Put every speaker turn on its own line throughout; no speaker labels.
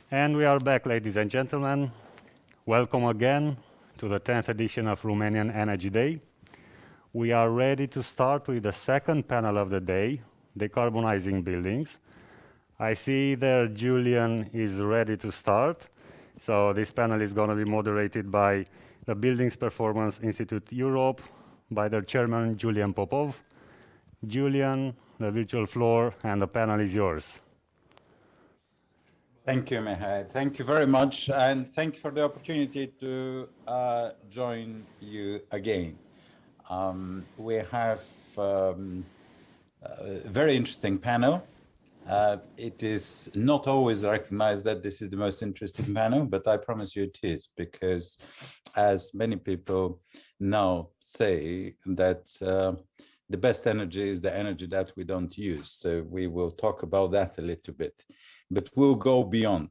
And we are back, ladies and gentlemen. Welcome again to the 10th edition of Romanian Energy Day. We are ready to start with the second panel of the day, Decarbonizing Buildings. I see there Julian is ready to start. So this panel is going to be moderated by the Buildings Performance Institute Europe, by their chairman, Julian Popov. Julian, the virtual floor and the panel is yours.
Thank you, Mihai. Thank you very much. And thank you for the opportunity to join you again. We have a very interesting panel. It is not always recognized that this is the most interesting panel, but I promise you it is, because as many people now say that the best energy is the energy that we don't use. So we will talk about that a little bit, but we'll go beyond.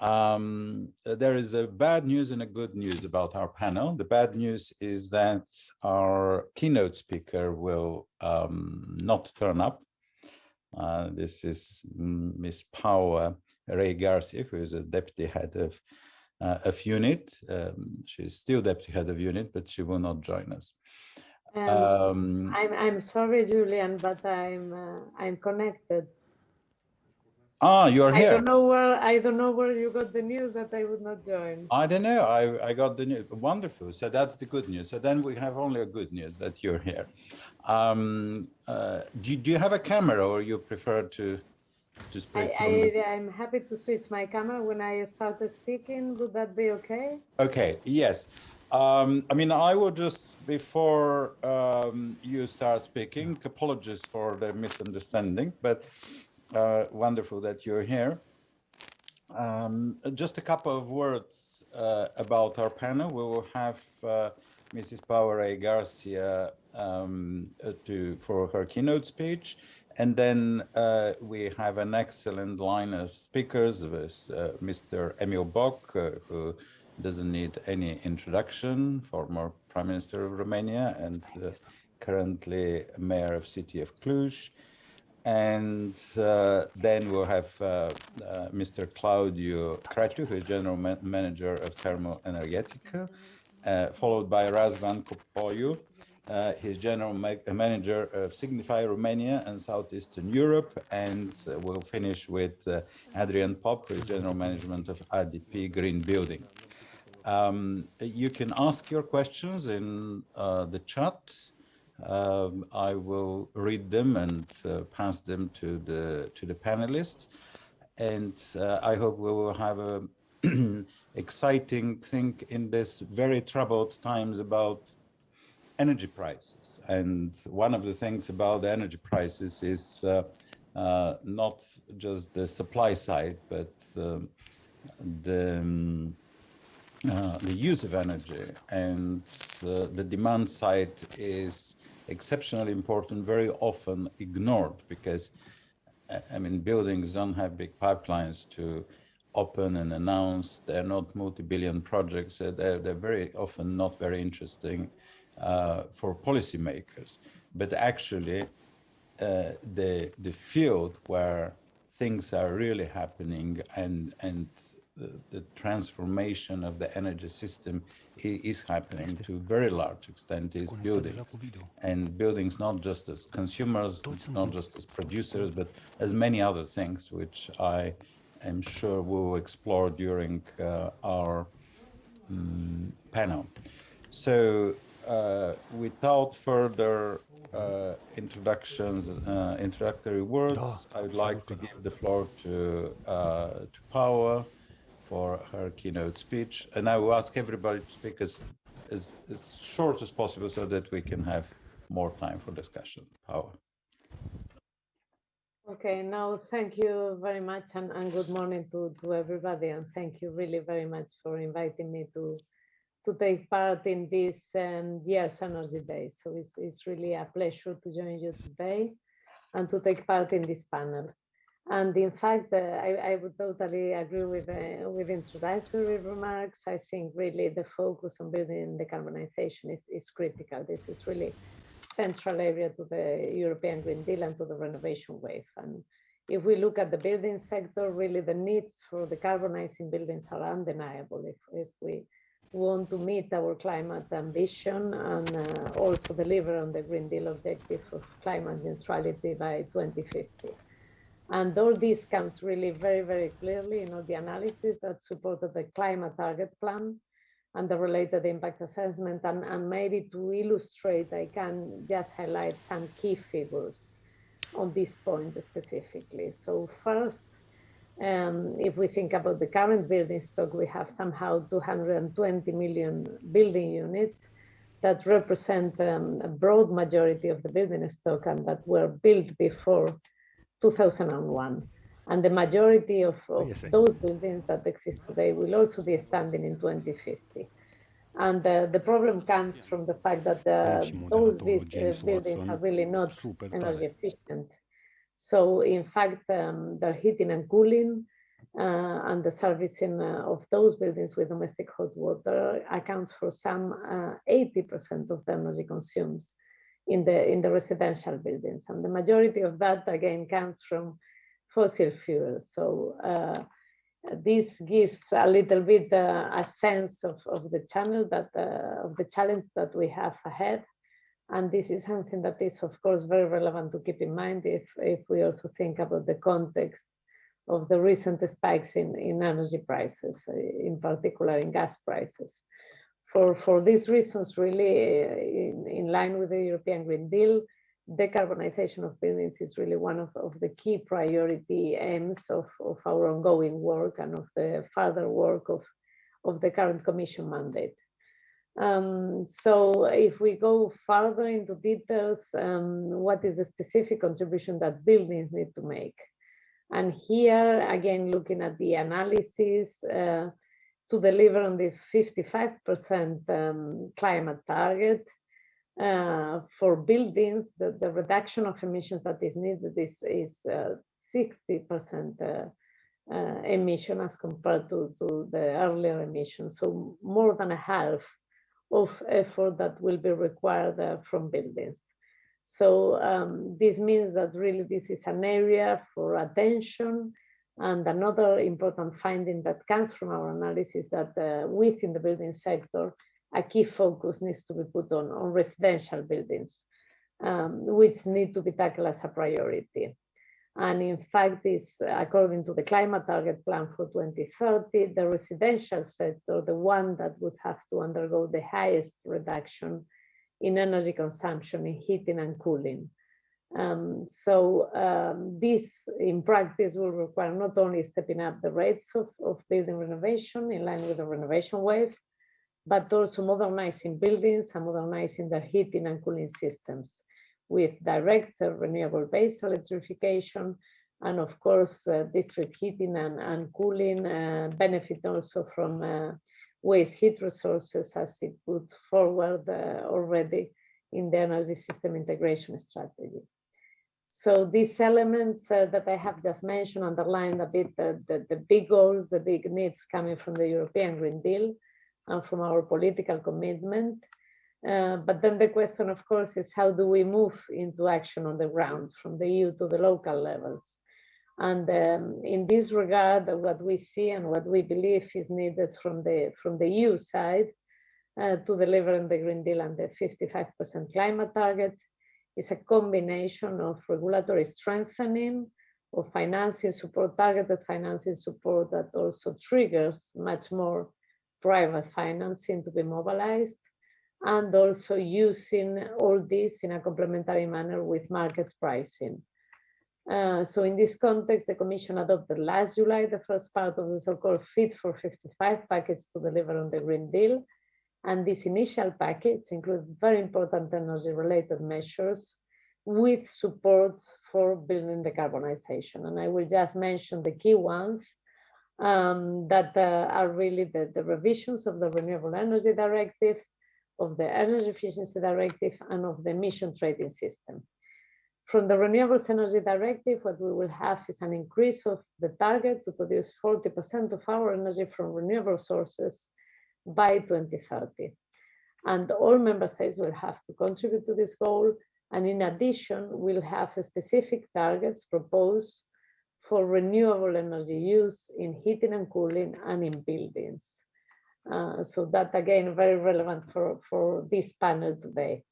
There is a bad news and a good news about our panel. The bad news is that our keynote speaker will not turn up. This is Ms. Paula Ray Garcia, who is a deputy head of unit. She's still deputy head of unit, but she will not join us.
I'm sorry, Julian, but I'm connected.
Ah, you're here.
I don't know where you got the news that I would not join.
I don't know. I got the news. Wonderful. So that's the good news. So then we have only a good news that you're here. Do you have a camera, or you prefer to speak?
I'm happy to switch my camera when I start speaking. Would that be okay?
Okay. Yes. I mean, I will just, before you start speaking, apologies for the misunderstanding, but wonderful that you're here. Just a couple of words about our panel. We will have Mrs. Paula Garcia for her keynote speech, and then we have an excellent line of speakers with Mr. Emil Boc, who doesn't need any introduction, former Prime Minister of Romania and currently Mayor of City of Cluj. And then we'll have Mr. Claudio Cratu, who is General Manager of Thermal Energetica, followed by Razvan Copoiu, he's General Manager of Signifier Romania and Southeastern Europe, and we'll finish with Adrian Pop, who is General Management of ADP Green Building. You can ask your questions in the chat. I will read them and pass them to the panelists, and I hope we will have a exciting thing in this very troubled times about energy prices. And one of the things about the energy prices is not just the supply side, but the use of energy, and the demand side is exceptionally important, very often ignored, because I mean, buildings don't have big pipelines to open and announce. They're not multi-billion projects. They're very often not very interesting for policymakers. But actually, the field where things are really happening and the transformation of the energy system is happening to a very large extent is buildings. And buildings not just as consumers, not just as producers, but as many other things, which I am sure we will explore during our panel. So without further introductory words, I would like to give the floor to Paula for her keynote speech, and I will ask everybody to speak as short as possible so that we can have more time for discussion. Paula.
Okay, now thank you very much, and good morning to everybody, and thank you really very much for inviting me to take part in this year's Energy Day. So it's really a pleasure to join you today and to take part in this panel. And in fact, I would totally agree with introductory remarks. I think really the focus on building decarbonization is critical. This is really central area to the European Green Deal and to the renovation wave. And if we look at the building sector, really the needs for decarbonizing buildings are undeniable if we want to meet our climate ambition and also deliver on the Green Deal objective of climate neutrality by 2050. And all this comes really very, very clearly in all the analysis that supported the climate target plan and the related impact assessment. And maybe to illustrate, I can just highlight some key figures on this point specifically. So first, if we think about the current building stock, we have somehow 220 million building units that represent a broad majority of the building stock and that were built before 2001. And the majority of those buildings that exist today will also be standing in 2050. And the problem comes from the fact that those buildings are really not energy efficient. So in fact, the heating and cooling and the servicing of those buildings with domestic hot water accounts for some 80% of the energy consumed in the residential buildings. And the majority of that, again, comes from fossil fuels. So this gives a little bit a sense of the challenge that we have ahead. And this is something that is, of course, very relevant to keep in mind if we also think about the context of the recent spikes in energy prices, in particular in gas prices. For these reasons, really, in line with the European Green Deal, decarbonization of buildings is really one of the key priority aims of our ongoing work and of the further work of the current Commission mandate. So if we go further into details, what is the specific contribution that buildings need to make? And here, again, looking at the analysis to deliver on the 55% climate target for buildings, the reduction of emissions that is needed is 60% emission as compared to the earlier emissions. So more than a half of effort that will be required from buildings. So this means that really this is an area for attention. And another important finding that comes from our analysis that within the building sector, a key focus needs to be put on residential buildings, which need to be tackled as a priority. And in fact, according to the climate target plan for 2030, the residential sector, the one that would have to undergo the highest reduction in energy consumption in heating and cooling. This in practice will require not only stepping up the rates of building renovation in line with the renovation wave, but also modernizing buildings and modernizing their heating and cooling systems with direct renewable-based electrification, and of course, district heating and cooling benefit also from waste heat resources as it put forward already in the energy system integration strategy. So these elements that I have just mentioned underline a bit the big goals, the big needs coming from the European Green Deal and from our political commitment. But then the question, of course, is how do we move into action on the ground from the EU to the local levels? And in this regard, what we see and what we believe is needed from the EU side to deliver on the Green Deal and the 55% climate target is a combination of regulatory strengthening, of financing support, targeted financing support that also triggers much more private financing to be mobilized, and also using all this in a complementary manner with market pricing. So in this context, the Commission adopted last July the first part of the so-called Fit for 55 package to deliver on the Green Deal. And this initial package includes very important energy-related measures with support for building decarbonization. And I will just mention the key ones that are really the revisions of the Renewable Energy Directive, of the Energy Efficiency Directive, and of the emission trading system. From the Renewables Energy Directive, what we will have is an increase of the target to produce 40% of our energy from renewable sources by 2030. And all member states will have to contribute to this goal. And in addition, we'll have specific targets proposed for renewable energy use in heating and cooling and in buildings. So that again, very relevant for this panel today.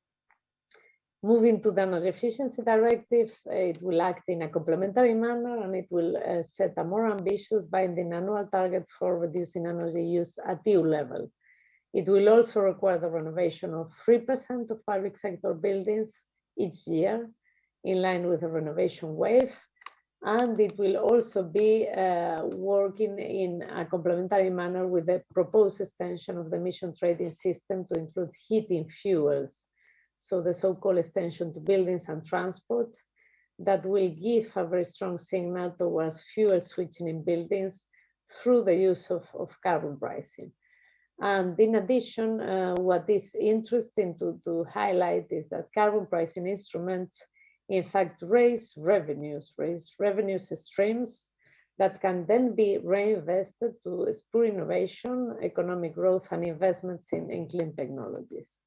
Moving to the Energy Efficiency Directive, it will act in a complementary manner, and it will set a more ambitious binding annual target for reducing energy use at EU level. It will also require the renovation of 3% of public sector buildings each year, in line with the renovation wave. And it will also be working in a complementary manner with the proposed extension of the emission trading system to include heating fuels. So the so-called extension to buildings and transport that will give a very strong signal towards fuel switching in buildings through the use of carbon pricing. And in addition, what is interesting to highlight is that carbon pricing instruments in fact raise revenue streams that can then be reinvested to spur innovation, economic growth, and investments in clean technologies.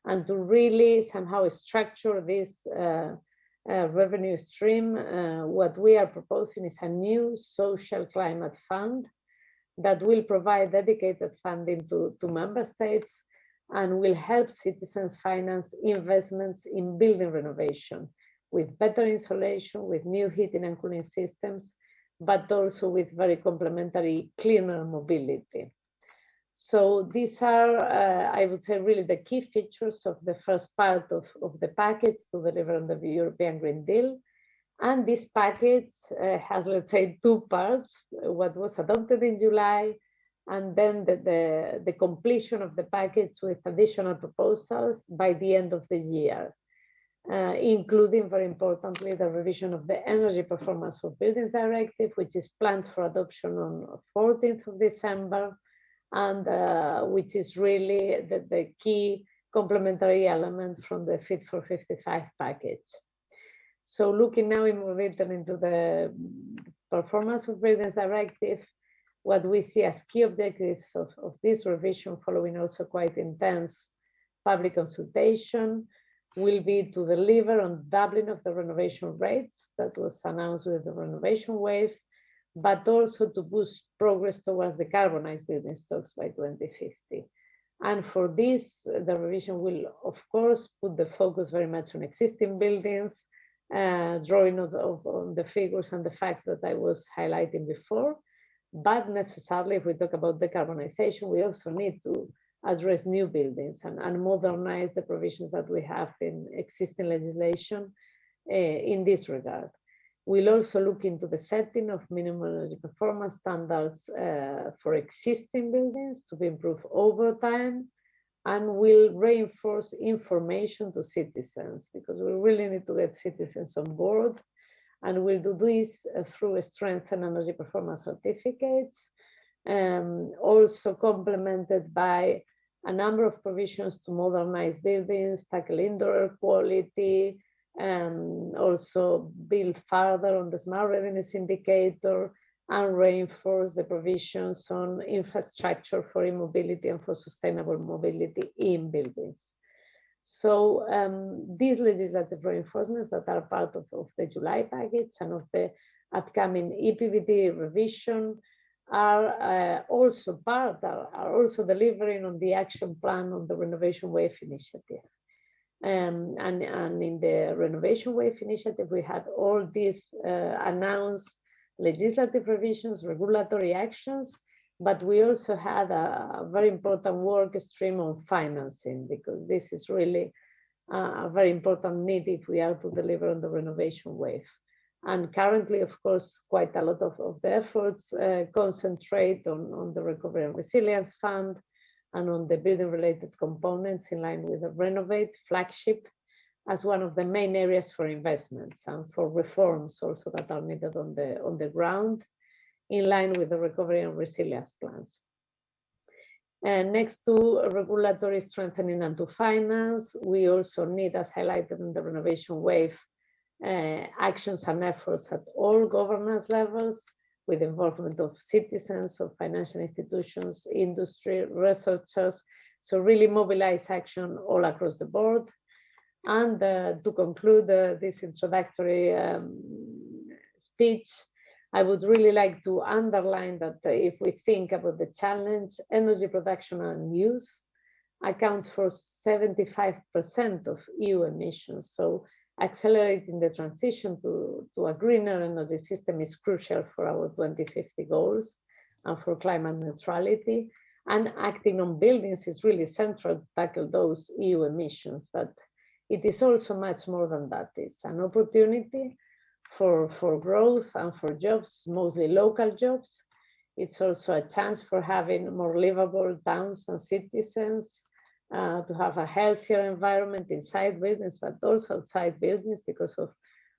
And to really somehow structure this revenue stream, what we are proposing is a new social climate fund that will provide dedicated funding to member states and will help citizens finance investments in building renovation with better insulation, with new heating and cooling systems, but also with very complementary cleaner mobility. So these are, I would say, really the key features of the first part of the package to deliver on the European Green Deal. And this package has, let's say, two parts, what was adopted in July, and then the completion of the package with additional proposals by the end of the year, including, very importantly, the revision of the Energy Performance of Buildings Directive, which is planned for adoption on 14th of December, and which is really the key complementary element from the Fit for 55 package. So looking now in more detail into the Performance of Buildings Directive, what we see as key objectives of this revision, following also quite intense public consultation, will be to deliver on doubling of the renovation rates that was announced with the renovation wave, but also to boost progress towards decarbonized building stocks by 2050. And for this, the revision will, of course, put the focus very much on existing buildings, drawing on the figures and the facts that I was highlighting before. But necessarily, if we talk about decarbonization, we also need to address new buildings and modernize the provisions that we have in existing legislation in this regard. We'll also look into the setting of minimum energy performance standards for existing buildings to be improved over time, and we'll reinforce information to citizens because we really need to get citizens on board, and we'll do this through strengthened energy performance certificates, also complemented by a number of provisions to modernize buildings, tackle indoor air quality, and also build further on the smart revenues indicator and reinforce the provisions on infrastructure for e-mobility and for sustainable mobility in buildings. So these legislative reinforcements that are part of the July package and of the upcoming EPBD revision are also delivering on the action plan on the Renovation Wave initiative. And in the Renovation Wave initiative, we had all these announced legislative revisions, regulatory actions, but we also had a very important work stream on financing, because this is really a very important need if we are to deliver on the Renovation Wave. And currently, of course, quite a lot of the efforts concentrate on the Recovery and Resilience Fund and on the building-related components in line with the Renovate flagship as one of the main areas for investments and for reforms also that are needed on the ground in line with the Recovery and Resilience plans. And next to regulatory strengthening and to finance, we also need, as highlighted in the Renovation Wave, actions and efforts at all governance levels, with involvement of citizens, of financial institutions, industry, researchers. So really mobilize action all across the board. And to conclude this introductory speech, I would really like to underline that if we think about the challenge, energy production and use accounts for 75% of EU emissions. So accelerating the transition to a greener energy system is crucial for our 2050 goals and for climate neutrality. And acting on buildings is really central to tackle those EU emissions, but it is also much more than that. It's an opportunity for growth and for jobs, mostly local jobs. It's also a chance for having more livable towns and citizens, to have a healthier environment inside buildings, but also outside buildings because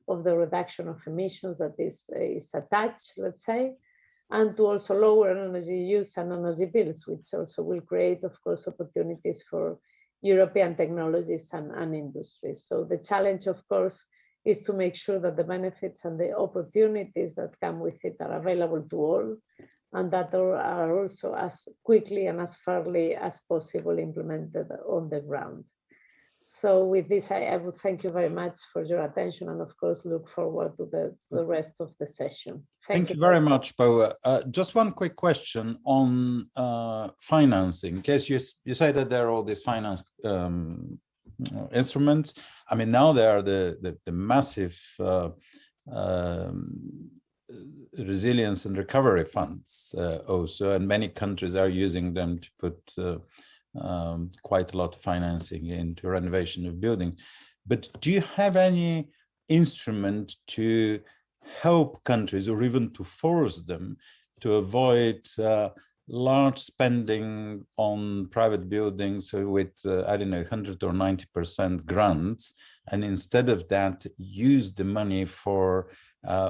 of the reduction of emissions that is attached, let's say, and to also lower energy use and energy bills, which also will create, of course, opportunities for European technologies and industries. So the challenge, of course, is to make sure that the benefits and the opportunities that come with it are available to all, and that are also as quickly and as fairly as possible implemented on the ground. So with this, I would thank you very much for your attention, and of course look forward to the rest of the session.
Thank you very much, Paula. Just one quick question on financing. In case you say that there are all these finance instruments. I mean, now there are the massive resilience and recovery funds also, and many countries are using them to put quite a lot of financing into renovation of buildings. But do you have any instrument to help countries or even to force them to avoid large spending on private buildings with, I don't know, 100 or 90% grants, and instead of that, use the money for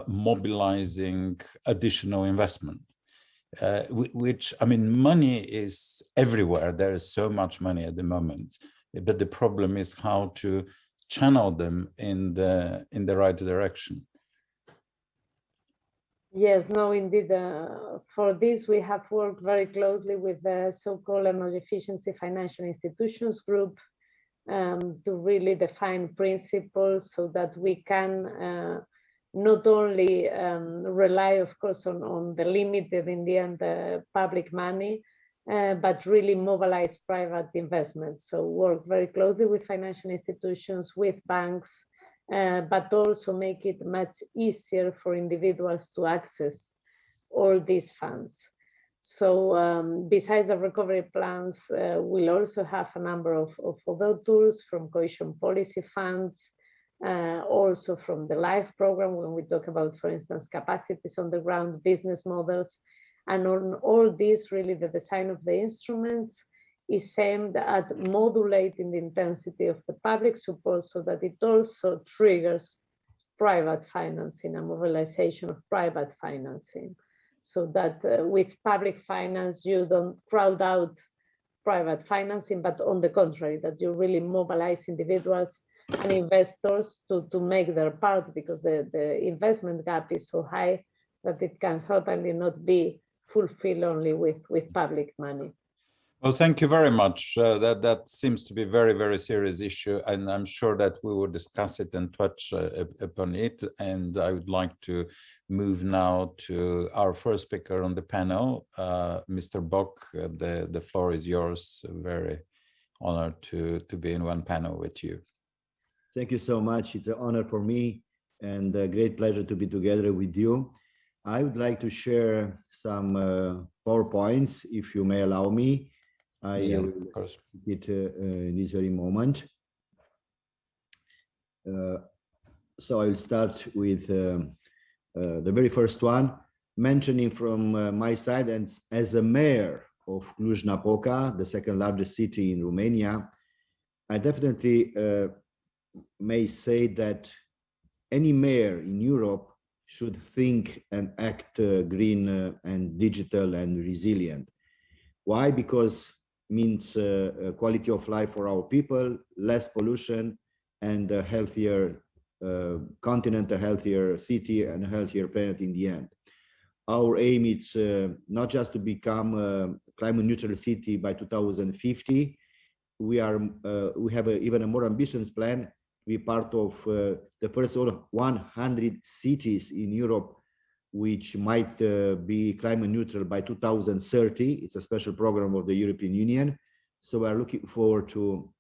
mobilizing additional investment? Which, I mean, money is everywhere. There is so much money at the moment, but the problem is how to channel them in the right direction.
Yes, no, indeed. For this, we have worked very closely with the so-called Energy Efficiency Financial Institutions Group to really define principles so that we can not only rely, of course, on the limited, in the end, public money, but really mobilize private investment. So work very closely with financial institutions, with banks, but also make it much easier for individuals to access all these funds. So besides the recovery plans, we'll also have a number of other tools from cohesion policy funds, also from the LIFE program, when we talk about, for instance, capacities on the ground, business models. And on all this, really the design of the instruments is aimed at modulating the intensity of the public support so that it also triggers private financing and mobilization of private financing. So that with public finance, you don't crowd out private financing, but on the contrary, that you really mobilize individuals and investors to make their part, because the investment gap is so high that it can certainly not be fulfilled only with public money.
Well, thank you very much. That seems to be a very, very serious issue, and I'm sure that we will discuss it and touch upon it. And I would like to move now to our first speaker on the panel, Mr. Bock. The floor is yours. Very honored to be in one panel with you.
Thank you so much. It's an honor for me and a great pleasure to be together with you. I would like to share some PowerPoints, if you may allow me. I will it in this very moment. So I'll start with the very first one, mentioning from my side, and as a mayor of Cluj-Napoca, the second largest city in Romania, I definitely may say that any mayor in Europe should think and act green and digital and resilient. Why? Because it means quality of life for our people, less pollution, and a healthier continent, a healthier city, and a healthier planet in the end. Our aim is not just to become a climate neutral city by 2050. We have even a more ambitious plan to be part of the first 100 cities in Europe which might be climate neutral by 2030. It's a special program of the European Union. So we're looking forward to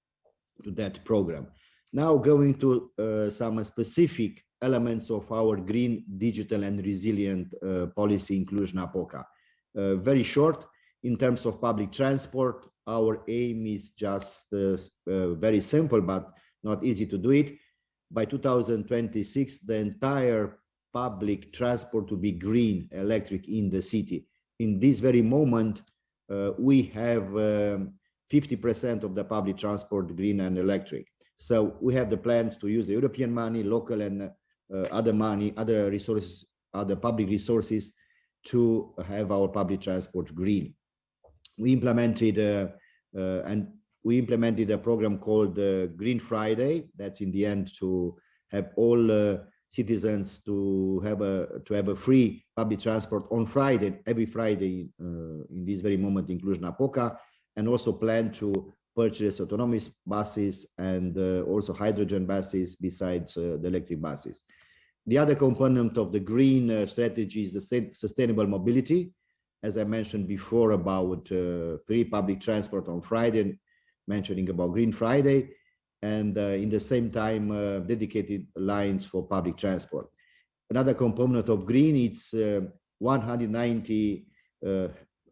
that program. Now going to some specific elements of our green, digital and resilient policy in Cluj-Napoca. Very short, in terms of public transport, our aim is just very simple, but not easy to do it. By 2026, the entire public transport to be green, electric in the city. In this very moment, we have 50% of the public transport green and electric. So we have the plans to use the European money, local and other money, other resources, other public resources to have our public transport green. We implemented a program called Green Friday. That's in the end to have all citizens to have a free public transport on Friday, every Friday in this very moment in Cluj-Napoca, and also plan to purchase autonomous buses and also hydrogen buses besides the electric buses. The other component of the green strategy is the sustainable mobility. As I mentioned before about free public transport on Friday, mentioning about Green Friday, and in the same time dedicated lines for public transport. Another component of green, it's 190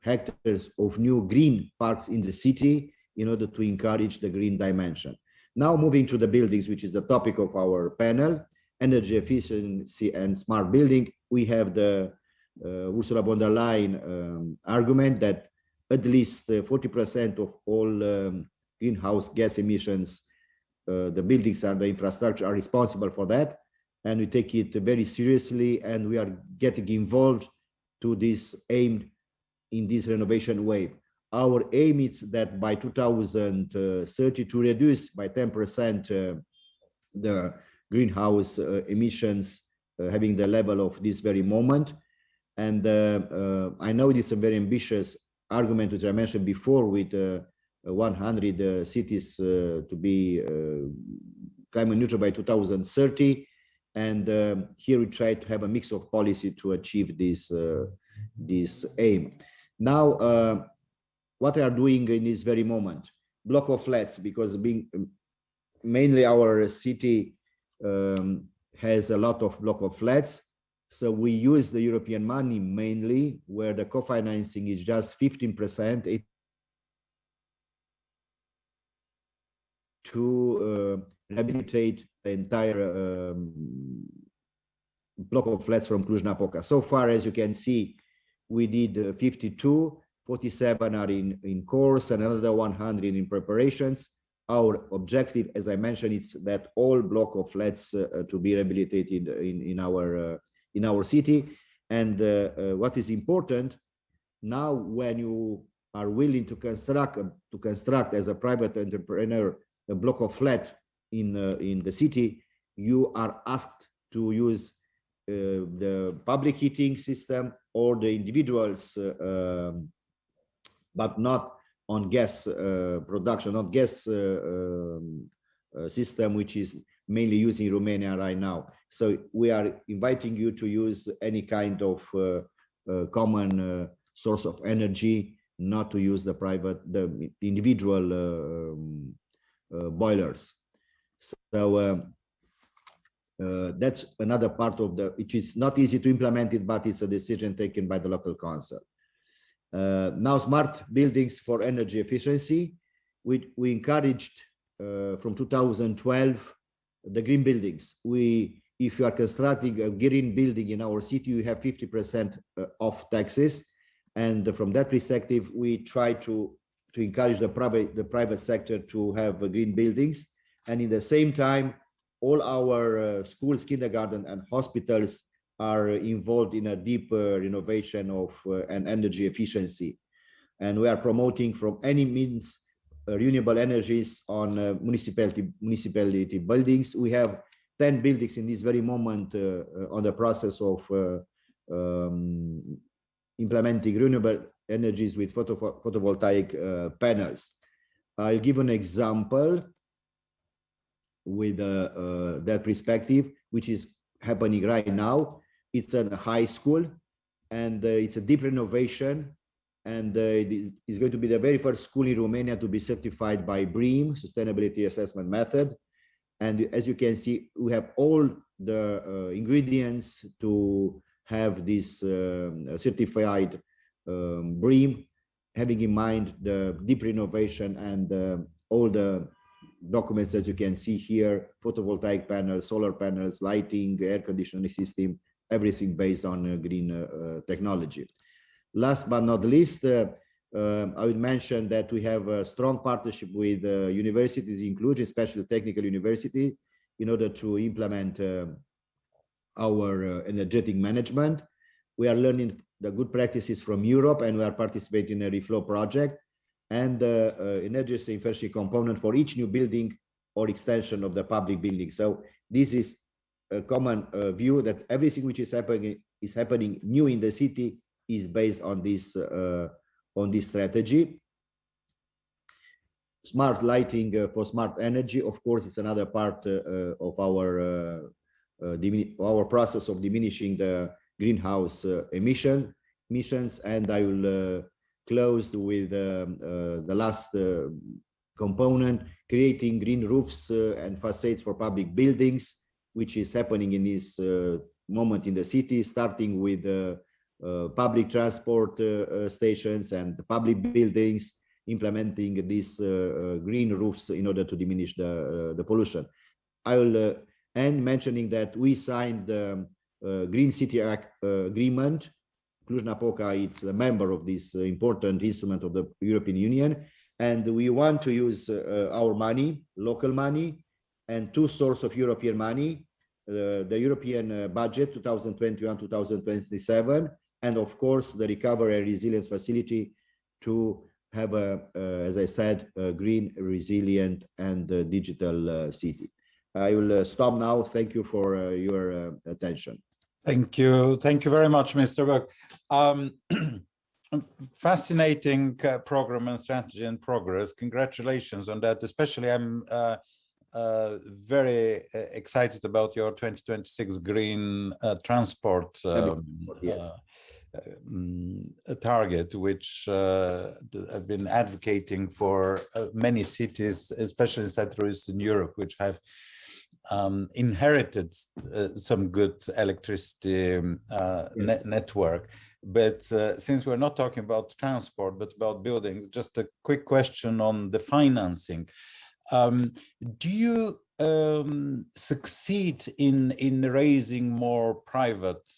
hectares of new green parks in the city in order to encourage the green dimension. Now moving to the buildings, which is the topic of our panel, energy efficiency and smart building. We have the Ursula von der Leyen argument that at least 40% of all greenhouse gas emissions, the buildings and the infrastructure are responsible for that. And we take it very seriously, and we are getting involved to this aim in this renovation wave. Our aim is that by 2030 to reduce by 10% the greenhouse emissions having the level of this very moment. And I know it's a very ambitious argument, which I mentioned before, with 100 cities to be climate neutral by 2030. And here we try to have a mix of policy to achieve this, this aim. Now, what we are doing in this very moment, block of flats, because being mainly our city has a lot of block of flats. So we use the European money mainly, where the co-financing is just 15%, to rehabilitate the entire block of flats from Cluj-Napoca. So far, as you can see, we did 52, 47 are in course, and another 100 in preparations. Our objective, as I mentioned, is that all block of flats to be rehabilitated in our city. And what is important now, when you are willing to construct as a private entrepreneur a block of flat in the city, you are asked to use the public heating system or the individuals, but not on gas production, not gas system, which is mainly used in Romania right now. So we are inviting you to use any kind of common source of energy, not to use the individual boilers. So that's another part of which is not easy to implement it, but it's a decision taken by the local council. Now, smart buildings for energy efficiency. We encouraged from 2012 the green buildings. If you are constructing a green building in our city, you have 50% off taxes, and from that perspective, we try to encourage the private sector to have green buildings, and in the same time, all our schools, kindergarten, and hospitals are involved in a deeper renovation of and energy efficiency. And we are promoting from any means renewable energies on municipality buildings. We have 10 buildings in this very moment on the process of implementing renewable energies with photovoltaic panels. I'll give an example with that perspective, which is happening right now. It's a high school, and it's a deep renovation. And it is going to be the very first school in Romania to be certified by BREEAM, Sustainability Assessment Method. And as you can see, we have all the ingredients to have this certified BREEAM, having in mind the deep renovation and all the documents that you can see here: photovoltaic panels, solar panels, lighting, air conditioning system, everything based on green technology. Last but not least, I would mention that we have a strong partnership with universities, including Special Technical University, in order to implement our energetic management. We are learning the good practices from Europe, and we are participating in a reflow project and energy efficiency component for each new building or extension of the public building. So this is a common view that everything which is happening new in the city is based on this strategy. Smart lighting for smart energy, of course, it's another part of our process of diminishing the greenhouse emissions. And I will close with the last component: creating green roofs and facades for public buildings, which is happening in this moment in the city, starting with public transport stations and public buildings, implementing these green roofs in order to diminish the pollution. I will end mentioning that we signed the Green City Agreement. Cluj-Napoca is a member of this important instrument of the European Union, and we want to use our money, local money, and two sources of European money: the European budget 2021-2027, and of course the Recovery and Resilience Facility, to have as I said, a green, resilient, and digital city. I will stop now. Thank you for your attention.
Thank you very much, Mr. Buck. Fascinating program and strategy and progress. Congratulations on that. Especially, I'm very excited about your 2026 green transport target, which I've been advocating for many cities, especially in Central Eastern Europe, which have inherited some good electricity network. But since we're not talking about transport, but about buildings, just a quick question on the financing. Do you succeed in raising more private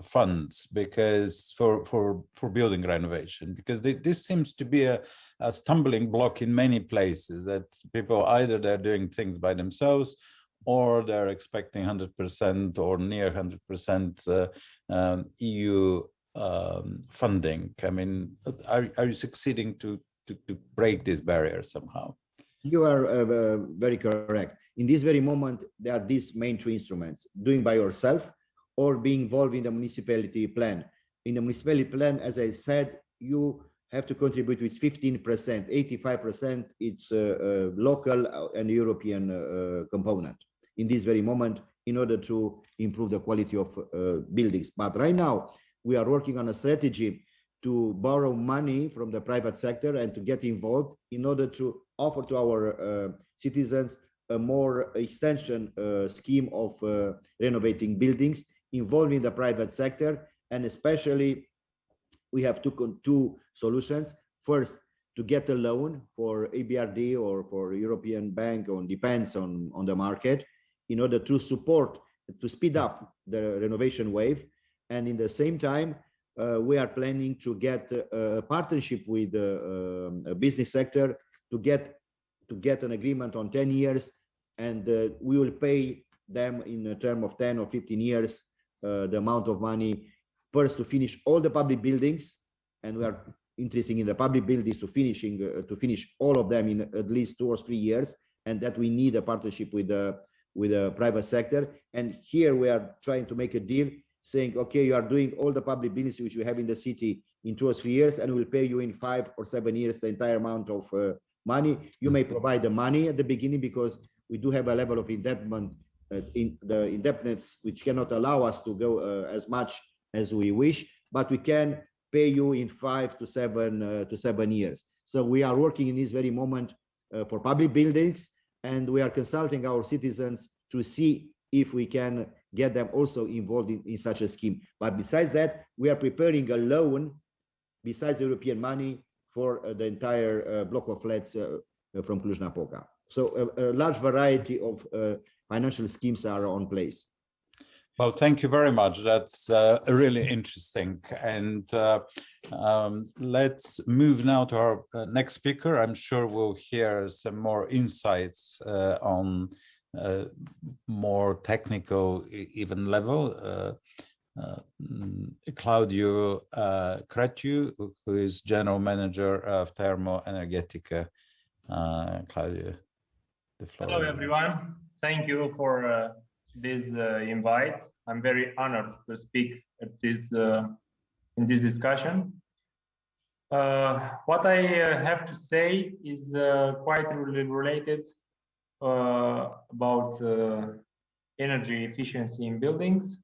funds because for building renovation? Because this seems to be a stumbling block in many places, that people either they're doing things by themselves or they're expecting 100% or near 100% EU funding. I mean, are you succeeding to break this barrier somehow?
You are very correct. In this very moment, there are these main two instruments: doing by yourself or being involved in the municipality plan. In the municipality plan, as I said, you have to contribute with 15%, 85% it's local and European component in this very moment in order to improve the quality of buildings. But right now, we are working on a strategy to borrow money from the private sector and to get involved in order to offer to our citizens a more extension scheme of renovating buildings involving the private sector. And especially, we have two solutions. First, to get a loan for EBRD or for European Bank, or depends on the market, in order to support, to speed up the renovation wave. And in the same time, we are planning to get a partnership with the business sector to get an agreement on 10 years, and we will pay them in a term of 10 or 15 years the amount of money, first to finish all the public buildings, and we are interested in the public buildings to finish all of them in at least 2 or 3 years, and that we need a partnership with the private sector. And here we are trying to make a deal, saying, okay, you are doing all the public buildings which you have in the city in 2 or 3 years, and we'll pay you in 5 or 7 years the entire amount of money. You may provide the money at the beginning because we do have a level of indebtedness in the indebtedness, which cannot allow us to go as much as we wish, but we can pay you in 5 to 7 years. So we are working in this very moment for public buildings, and we are consulting our citizens to see if we can get them also involved in such a scheme. But besides that, we are preparing a loan besides European money for the entire block of flats from Cluj-Napoca. So a large variety of financial schemes are on place.
Well, thank you very much. That's really interesting. And let's move now to our next speaker. I'm sure we'll hear some more insights on more technical even level. Claudio Cretu, who is General Manager of Termoenergetica. Claudio, the floor.
Hello, everyone. Thank you for this invite. I'm very honored to speak at this in this discussion. What I have to say is quite related about energy efficiency in buildings.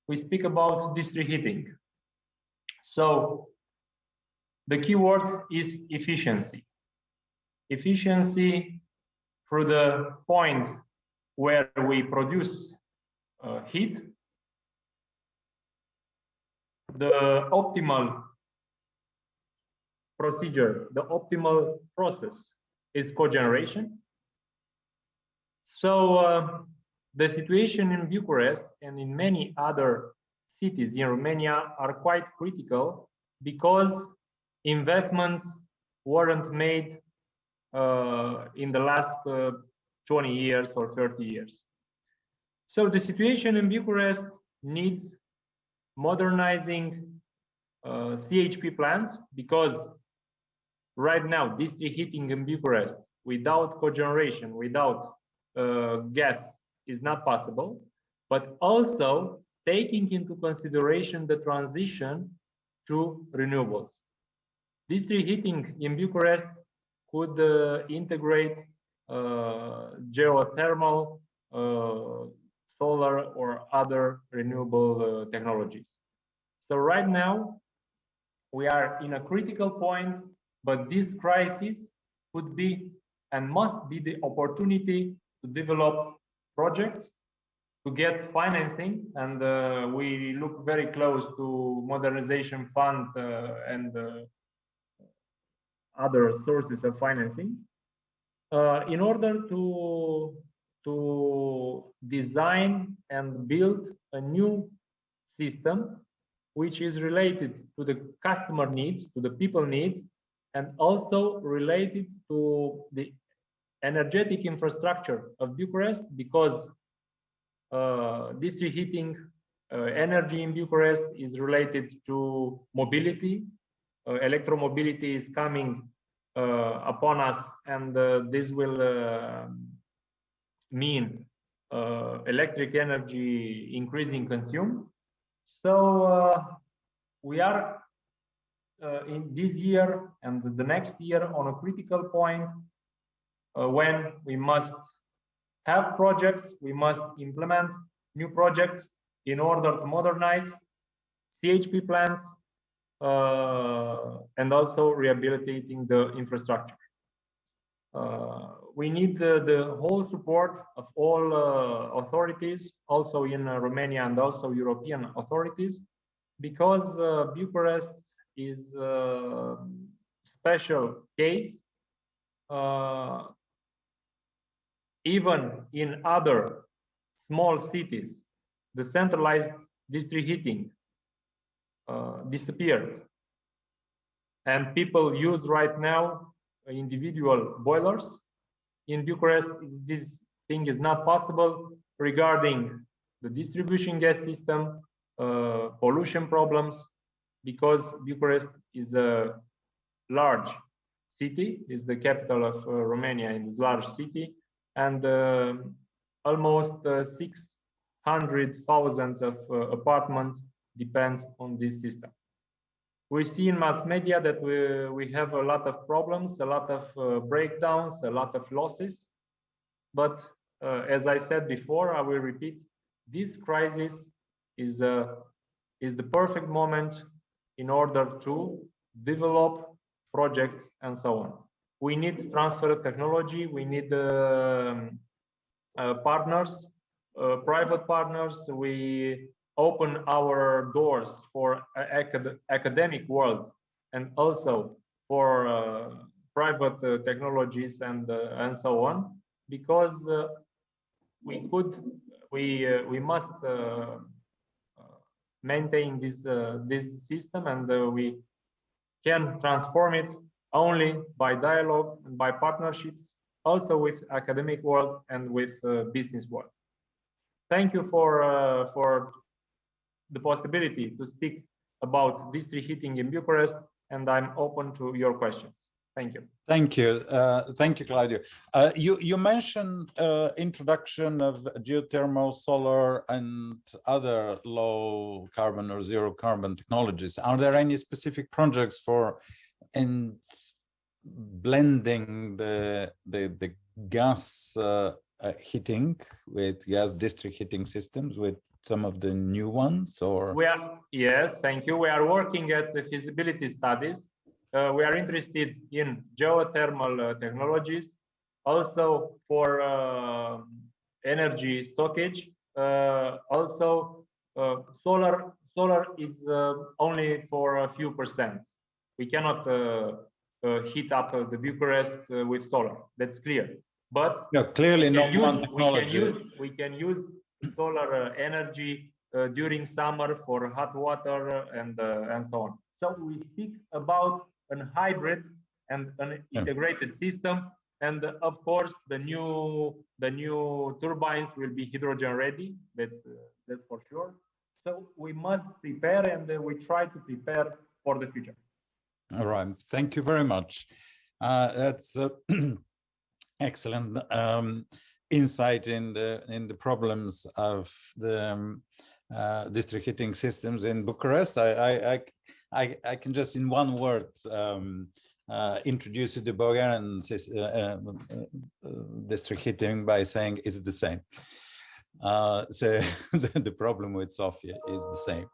We speak about district heating. So the key word is efficiency. Efficiency through the point where we produce heat. The optimal procedure, the optimal process is cogeneration. So the situation in Bucharest and in many other cities in Romania are quite critical because investments weren't made in the last 20 years or 30 years. So the situation in Bucharest needs modernizing CHP plants, because right now district heating in Bucharest without cogeneration, without gas is not possible, but also taking into consideration the transition to renewables. District heating in Bucharest could integrate geothermal, solar or other renewable technologies. So right now we are in a critical point, but this crisis could be and must be the opportunity to develop projects, to get financing, and we look very close to modernization fund and other sources of financing in order to design and build a new system which is related to the customer needs, to the people needs, and also related to the energetic infrastructure of Bucharest, because district heating energy in Bucharest is related to mobility. Electromobility is coming upon us, and this will mean electric energy increasing consume. So we are in this year and the next year on a critical point when we must have projects, we must implement new projects in order to modernize CHP plants and also rehabilitating the infrastructure. We need the whole support of all authorities, also in Romania and also European authorities, because Bucharest is a special case. Even in other small cities, the centralized district heating disappeared, and people use right now individual boilers. In Bucharest, this thing is not possible regarding the distribution gas system, pollution problems, because Bucharest is a large city, is the capital of Romania in this large city, and almost 600,000 of apartments depends on this system. We see in mass media that we have a lot of problems, a lot of breakdowns, a lot of losses, but as I said before, I will repeat, this crisis is the perfect moment in order to develop projects and so on. We need transfer technology, we need partners, private partners. We open our doors for academic world and also for private technologies and so on, because we must maintain this system, and we can transform it only by dialogue and by partnerships, also with academic world and with business world. Thank you for the possibility to speak about district heating in Bucharest, and I'm open to your questions. Thank you.
Thank you. Thank you, Claudio. You mentioned introduction of geothermal, solar, and other low carbon or zero carbon technologies. Are there any specific projects for blending the gas heating with gas district heating systems with some of the new ones, or?
Yes, thank you. We are working at the feasibility studies. We are interested in geothermal technologies, also for energy storage. Also, solar is only for a few percent. We cannot heat up the Bucharest with solar. That's clear. But
clearly not one technology.
We can use solar energy during summer for hot water and so on. So we speak about a hybrid and an integrated system, and of course the new turbines will be hydrogen ready. That's for sure. So we must prepare, and we try to prepare for the future.
All right, thank you very much. That's excellent insight in the problems of the district heating systems in Bucharest. I can just in one word introduce you to Bulgarian district heating by saying it's the same. So the problem with Sofia is the same.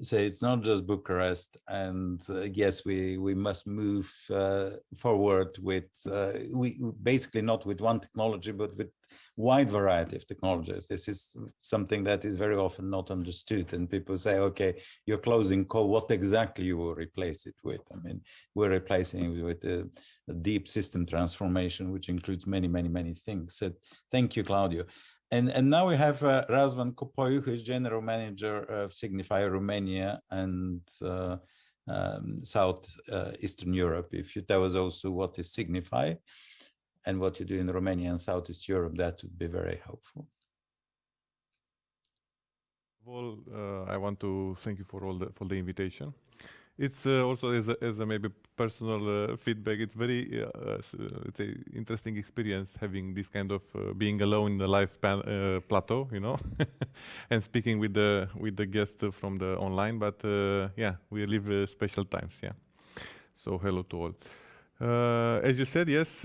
So it's not just Bucharest, and yes, we must move forward with we basically not with one technology, but with wide variety of technologies. This is something that is very often not understood, and people say, okay, you're closing coal, what exactly you will replace it with? I mean, we're replacing it with a deep system transformation, which includes many things. So thank you, Claudio. And now we have Razvan Copoiu, who is General Manager of Signifier Romania and South Eastern Europe. If you tell us also what is Signifier and what you do in Romania and Southeast Europe, that would be very helpful.
Well, I want to thank you for the invitation. It's also as a maybe personal feedback. It's very it's a interesting experience having this kind of being alone in the live plateau, you know, and speaking with the guests from the online. But yeah, we live special times. Yeah, so hello to all. As you said, yes,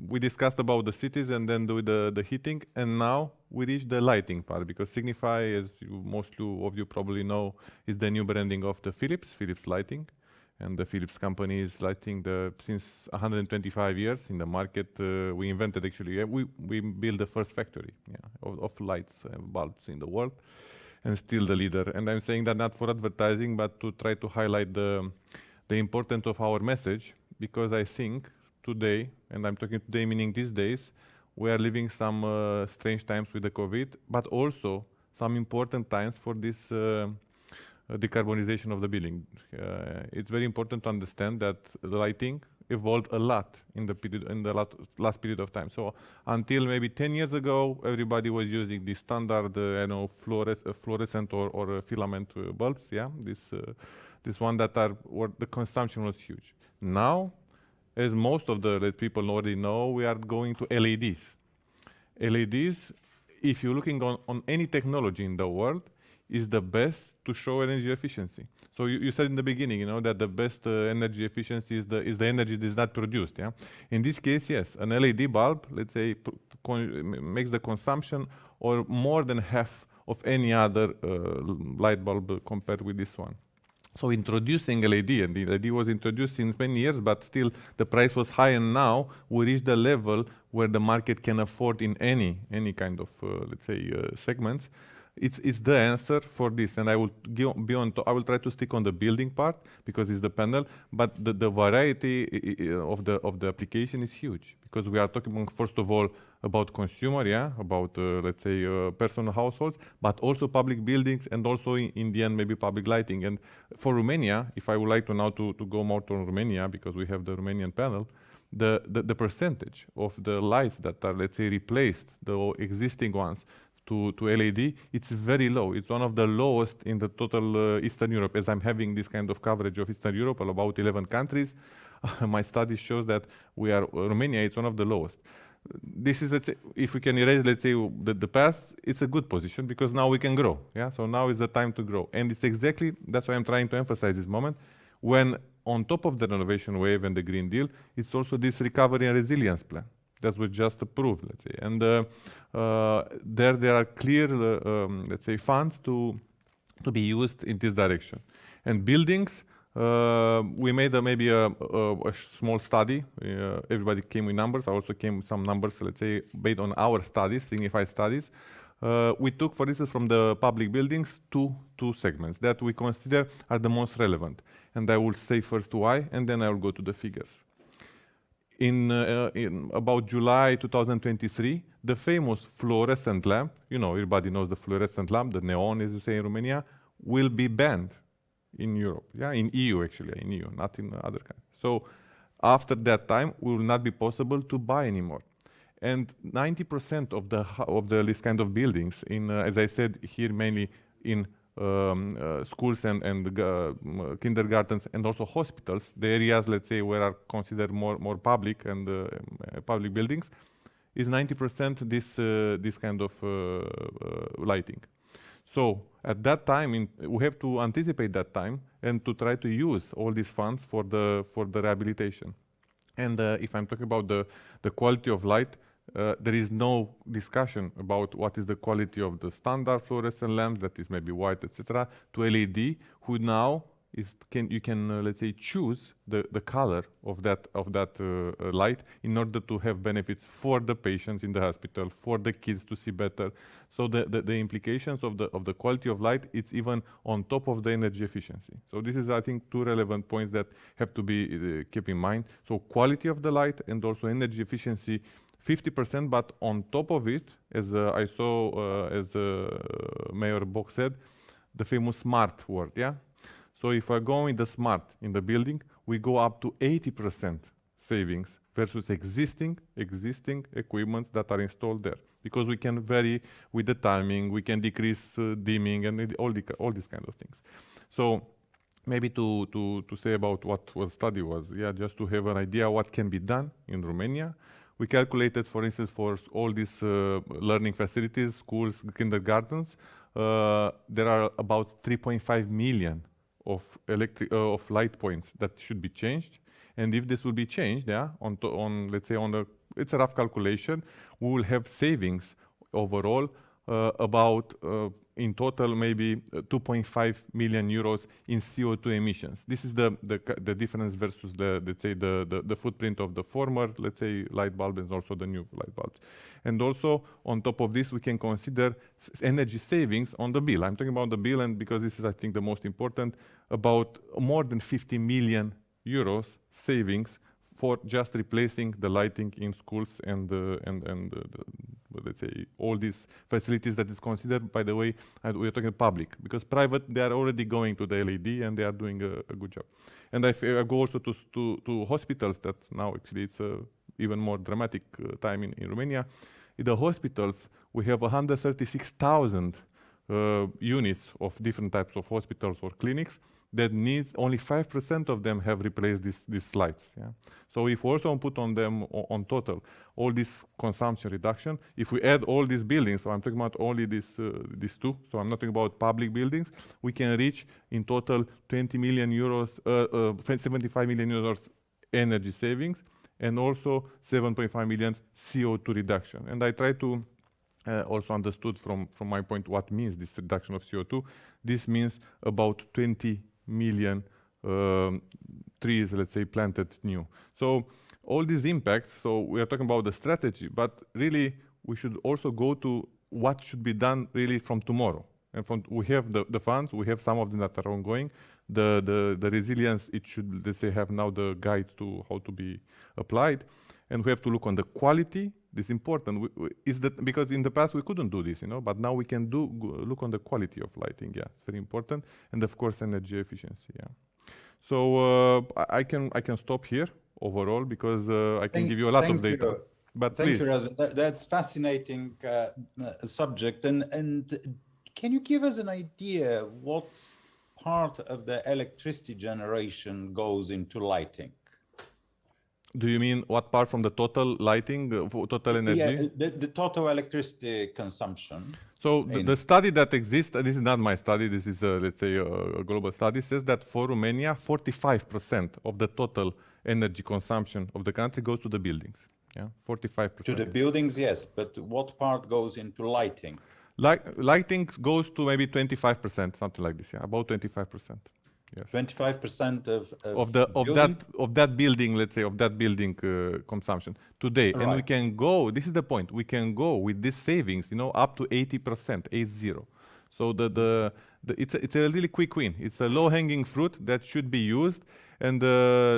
we discussed about the cities and then do the heating, and now we reach the lighting part, because Signifier, as most of you probably know, is the new branding of the Philips Lighting, and the Philips company is lighting since 125 years in the market. We invented actually, we built the first factory of lights and bulbs in the world, and still the leader. And I'm saying that not for advertising, but to try to highlight the importance of our message, because I think today, and I'm talking today meaning these days, we are living some strange times with the COVID, but also some important times for this decarbonization of the building. It's very important to understand that the lighting evolved a lot in the last period of time. So until maybe 10 years ago, everybody was using the standard, fluorescent or filament bulbs. Yeah, this one where the consumption was huge. Now, as most of the people already know, we are going to LEDs. LEDs, if you're looking on any technology in the world, is the best to show energy efficiency. So you said in the beginning, you know, that the best energy efficiency is the energy that is not produced. Yeah. In this case, yes, an LED bulb, let's say, makes the consumption or more than half of any other light bulb compared with this one. So introducing LED, and the LED was introduced since many years, but still the price was high, and now we reached the level where the market can afford in any kind of let's say segments. It's the answer for this, and I will I will try to stick on the building part because it's the panel, but the variety of the application is huge, because we are talking about, first of all, about consumer, yeah, about let's say personal households, but also public buildings, and also in the end maybe public lighting. And for Romania, if I would like to now to go more to Romania, because we have the Romanian panel, the percentage of the lights that are, let's say, replaced the existing ones to LED, it's very low. It's one of the lowest in the total Eastern Europe, as I'm having this kind of coverage of Eastern Europe, about 11 countries. My study shows that Romania is one of the lowest. This is, if we can erase, let's say, the past, it's a good position, because now we can grow. Yeah, so now is the time to grow, and it's exactly, that's why I'm trying to emphasize this moment, when on top of the renovation wave and the Green Deal, it's also this recovery and resilience plan that was just approved, let's say, and there are clear, let's say, funds to be used in this direction. And buildings, we made maybe a small study. Everybody came with numbers. I also came with some numbers, let's say, based on our studies, Signifier studies. We took, for instance, from the public buildings, two segments that we consider are the most relevant. And I will say first why, and then I will go to the figures. In about July 2023, the famous fluorescent lamp, you know, everybody knows the fluorescent lamp, the neon, as you say in Romania, will be banned in Europe, yeah, in EU actually, in EU, not in other countries. So after that time, it will not be possible to buy anymore. And 90% of this kind of buildings, in as I said here, mainly in schools and kindergartens, and also hospitals, the areas, let's say, where are considered more public and public buildings, is 90% this kind of lighting. So at that time, we have to anticipate that time and to try to use all these funds for the rehabilitation. And if I'm talking about the quality of light, there is no discussion about what is the quality of the standard fluorescent lamp that is maybe white, etc., to LED, who now you can let's say, choose the color of that light in order to have benefits for the patients in the hospital, for the kids to see better. So the implications of the quality of light, it's even on top of the energy efficiency. So this is, I think, two relevant points that have to be kept in mind. So quality of the light and also energy efficiency, 50%, but on top of it, as I saw, as Mayor Bock said, the famous smart word, yeah? So if I go in the smart in the building, we go up to 80% savings versus existing equipments that are installed there, because we can vary with the timing, we can decrease dimming and all these kind of things. So maybe to say about what the study was, yeah, just to have an idea what can be done in Romania. We calculated, for instance, for all these learning facilities, schools, kindergartens, there are about 3.5 million of light points that should be changed. And if this will be changed, yeah, let's say it's a rough calculation, we will have savings overall about in total maybe 2.5 million euros in CO2 emissions. This is the difference versus let's say the footprint of the former, let's say, light bulb and also the new light bulbs. And also on top of this, we can consider energy savings on the bill. I'm talking about the bill, and because this is, I think, the most important, about more than 50 million euros savings for just replacing the lighting in schools and let's say all these facilities that is considered, by the way, we're talking public, because private, they are already going to the LED and they are doing a good job. And I go also to hospitals, that now actually it's a even more dramatic time in Romania. In the hospitals, we have 136,000 units of different types of hospitals or clinics, that needs only 5% of them have replaced these lights. Yeah? So if we also put on them on total all this consumption reduction, if we add all these buildings, so I'm talking about only these two, so I'm not talking about public buildings, we can reach in total 20 million euros, 75 million euros energy savings, and also 7.5 million CO2 reduction. And I try to also understood from my point what means this reduction of CO2. This means about 20 million trees, let's say, planted new. So all these impacts, so we are talking about the strategy, but really we should also go to what should be done really from tomorrow. And we have the funds, we have some of them that are ongoing. The resilience, it should, let's say, have now the guide to how to be applied. And we have to look on the quality. This is important. Is that because in the past we couldn't do this, but now we can look on the quality of lighting. Yeah, it's very important, and of course energy efficiency. Yeah. So I can stop here overall because I can give you a lot of data. But
thank
please.
you, Razvan. That's fascinating subject. And can you give us an idea what part of the electricity generation goes into lighting?
Do you mean what part from the total lighting, total energy?
Yeah, the total electricity consumption.
So the study that exists, this is not my study, this is, let's say, a global study, says that for Romania, 45% of the total energy consumption of the country goes to the buildings. Yeah, 45%.
To the buildings, yes, but what part goes into lighting?
Lighting goes to maybe 25%, something like this, yeah, about 25%. Yes.
25%
of that building, let's say, of that building consumption today. Right. And we can go, this is the point, we can go with these savings, up to 80%, 80. So it's a really quick win. It's a low-hanging fruit that should be used. And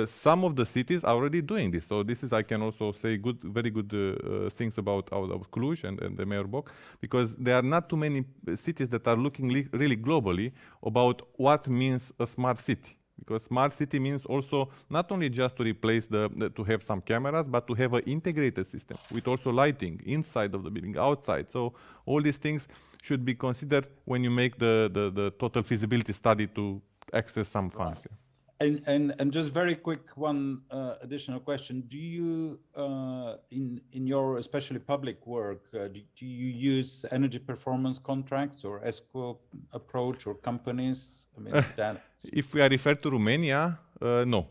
some of the cities are already doing this. So this is, I can also say, very good things about Cluj and the Mayor Boc, because there are not too many cities that are looking really globally about what means a smart city. Because smart city means also not only just to replace to have some cameras, but to have an integrated system with also lighting inside of the building, outside. So all these things should be considered when you make the total feasibility study to access some funds. Yeah.
And just very quick one additional question: do you in your especially public work do you use energy performance contracts or ESCO approach or companies? I mean,
if we are referred to Romania, no.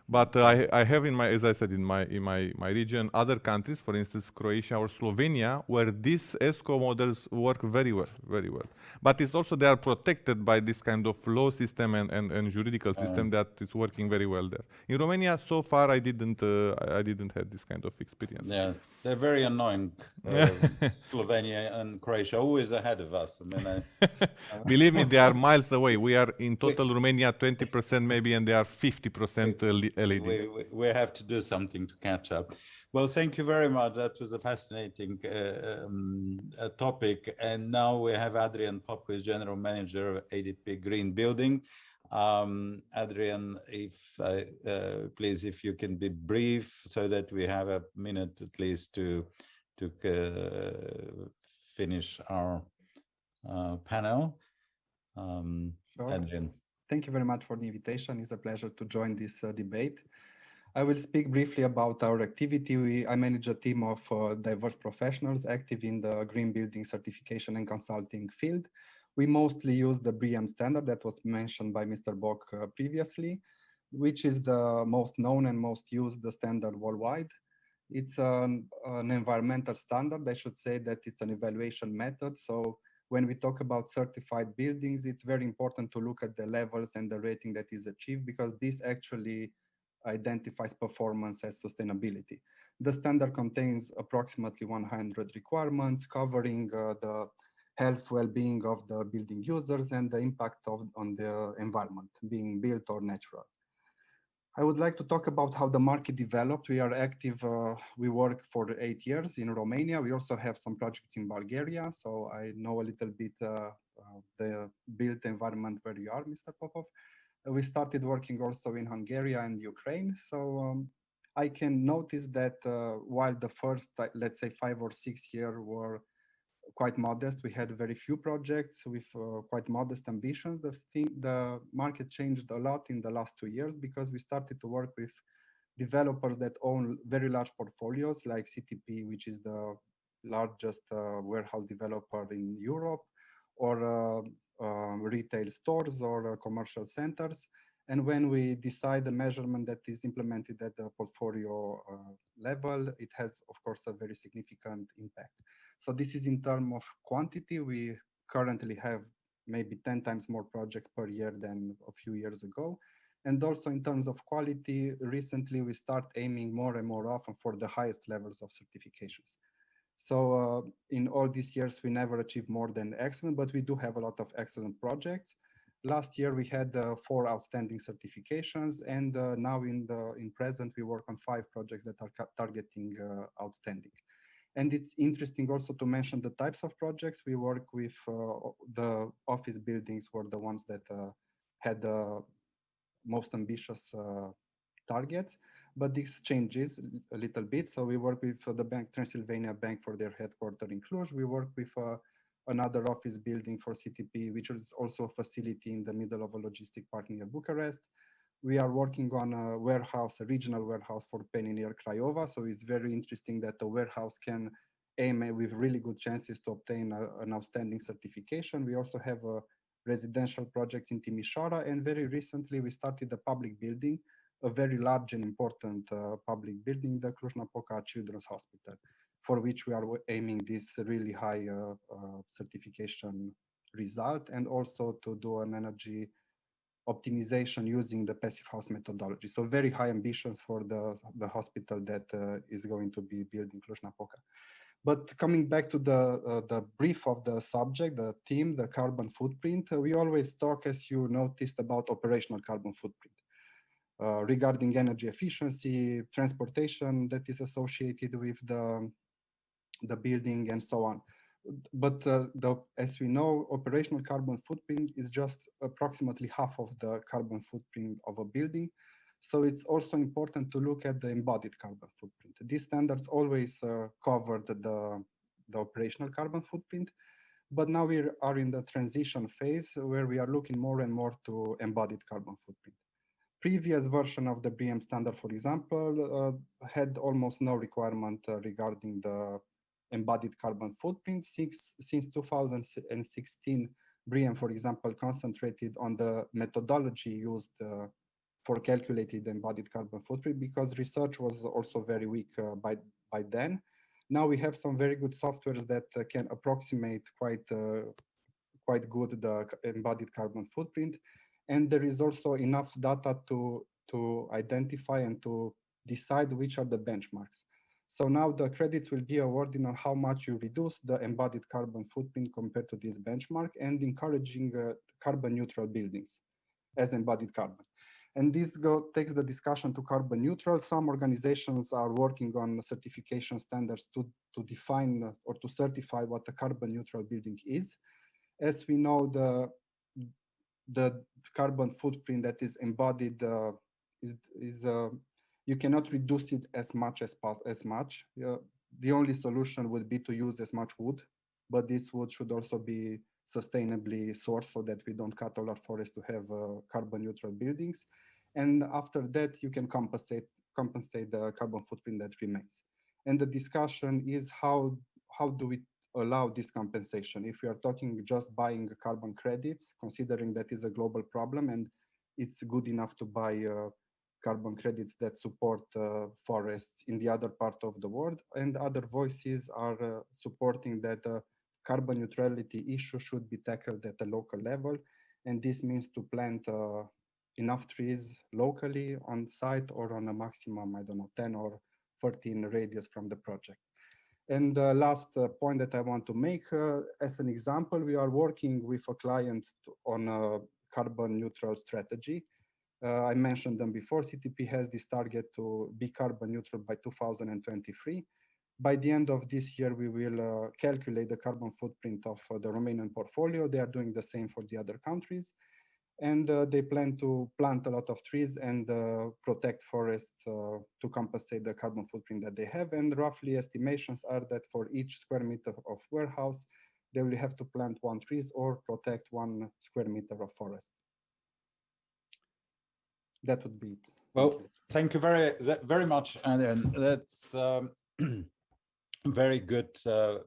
But I have as I said, in my region, other countries, for instance, Croatia or Slovenia, where these ESCO models work very well. But it's also they are protected by this kind of law system and juridical system that is working very well there. In Romania, so far, I didn't have this kind of experience.
Yeah, they're very annoying. Slovenia and Croatia always ahead of us. I mean,
believe me, they are miles away. We are in total Romania 20% maybe, and they are 50% LED.
We have to do something to catch up. Well, thank you very much. That was a fascinating topic. And now we have Adrian Pop, who is General Manager of ADP Green Building. Adrian, please, if you can be brief so that we have a minute at least to finish our panel.
Sure.
Adrian.
Thank you very much for the invitation. It's a pleasure to join this debate. I will speak briefly about our activity. I manage a team of diverse professionals active in the green building certification and consulting field. We mostly use the BREEAM standard that was mentioned by Mr. Boc previously, which is the most known and most used standard worldwide. It's an environmental standard. I should say that it's an evaluation method. So when we talk about certified buildings, it's very important to look at the levels and the rating that is achieved, because this actually identifies performance as sustainability. The standard contains approximately 100 requirements covering the health, well-being of the building users and the impact on the environment, being built or natural. I would like to talk about how the market developed. We are active, we work for 8 years in Romania. We also have some projects in Bulgaria. So I know a little bit the built environment where you are, Mr. Popov. We started working also in Hungary and Ukraine. So I can notice that while the first, let's say 5 or 6 years were quite modest. We had very few projects with quite modest ambitions. The market changed a lot in the last 2 years because we started to work with developers that own very large portfolios like CTP, which is the largest warehouse developer in Europe, or retail stores or commercial centers. And when we decide the measurement that is implemented at the portfolio level, it has, of course, a very significant impact. So this is in terms of quantity. We currently have maybe 10 times more projects per year than a few years ago. And also in terms of quality, recently we start aiming more and more often for the highest levels of certifications. So in all these years, we never achieved more than excellent, but we do have a lot of excellent projects. Last year, we had 4 outstanding certifications, and now in present, we work on 5 projects that are targeting outstanding. And it's interesting also to mention the types of projects we work with. The office buildings were the ones that had the most ambitious targets, but this changes a little bit. So we work with the Bank Transylvania Bank for their headquarters in Cluj. We work with another office building for CTP, which is also a facility in the middle of a logistic park near Bucharest. We are working on a warehouse, a regional warehouse for Penny near Craiova. So it's very interesting that the warehouse can aim with really good chances to obtain an outstanding certification. We also have a residential projects in Timișoara, and very recently we started a public building, a very large and important public building, the Cluj-Napoca Children's Hospital, for which we are aiming this really high certification result, and also to do an energy optimization using the passive house methodology. So very high ambitions for the hospital that is going to be built in Cluj-Napoca. But coming back to the brief of the subject, the theme, the carbon footprint, we always talk, as you noticed, about operational carbon footprint regarding energy efficiency, transportation that is associated with the building, and so on. But as we know, operational carbon footprint is just approximately half of the carbon footprint of a building. So it's also important to look at the embodied carbon footprint. These standards always covered the operational carbon footprint, but now we are in the transition phase where we are looking more and more to embodied carbon footprint. Previous version of the BREEAM standard, for example, had almost no requirement regarding the embodied carbon footprint. Since 2016, BREEAM, for example, concentrated on the methodology used for calculating the embodied carbon footprint, because research was also very weak by then. Now we have some very good softwares that can approximate quite good the embodied carbon footprint. And there is also enough data to identify and to decide which are the benchmarks. So now the credits will be awarded on how much you reduce the embodied carbon footprint compared to this benchmark, and encouraging carbon neutral buildings as embodied carbon. And this takes the discussion to carbon neutral. Some organizations are working on certification standards to define or to certify what a carbon neutral building is. As we know, the carbon footprint that is embodied you cannot reduce it as much. The only solution would be to use as much wood, but this wood should also be sustainably sourced so that we don't cut all our forests to have carbon neutral buildings. And after that, you can compensate the carbon footprint that remains. And the discussion is how do we allow this compensation? If we are talking just buying carbon credits, considering that is a global problem and it's good enough to buy carbon credits that support forests in the other part of the world, and other voices are supporting that the carbon neutrality issue should be tackled at a local level, and this means to plant enough trees locally on site or on a maximum, 10 or 13 radius from the project. And the last point that I want to make, as an example, we are working with a client on a carbon neutral strategy. I mentioned them before. CTP has this target to be carbon neutral by 2023. By the end of this year, we will calculate the carbon footprint of the Romanian portfolio. They are doing the same for the other countries. And they plan to plant a lot of trees and protect forests to compensate the carbon footprint that they have. And roughly estimations are that for each square meter of warehouse, they will have to plant 1 tree or protect 1 square meter of forest. That would be it.
Well, thank you very much, and that's very good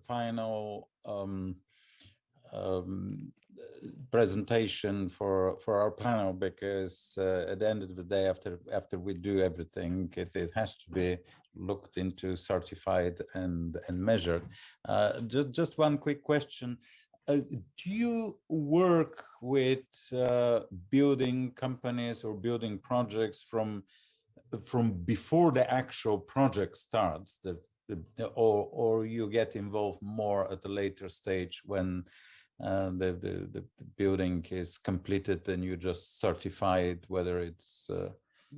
final presentation for our panel, because at the end of the day, after we do everything, it has to be looked into, certified, and measured. Just one quick question. Do you work with building companies or building projects from before the actual project starts, or you get involved more at a later stage when the building is completed and you just certify it, whether it's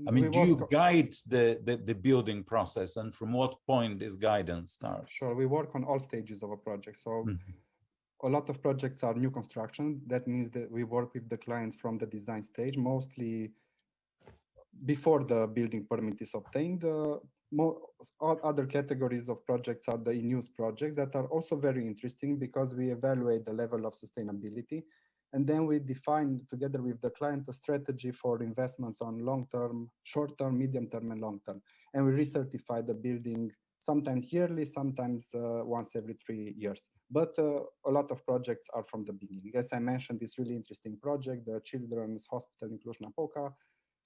I mean, do you guide the building process, and from what point this guidance starts?
Sure, we work on all stages of a project. So a lot of projects are new construction. That means that we work with the clients from the design stage, mostly before the building permit is obtained. All other categories of projects are the in-use projects that are also very interesting because we evaluate the level of sustainability. And then we define together with the client a strategy for investments on long-term, short-term, medium-term, and long-term. And we recertify the building sometimes yearly, sometimes once every 3 years. But a lot of projects are from the beginning. As I mentioned, this really interesting project, the Children's Hospital in Cluj-Napoca,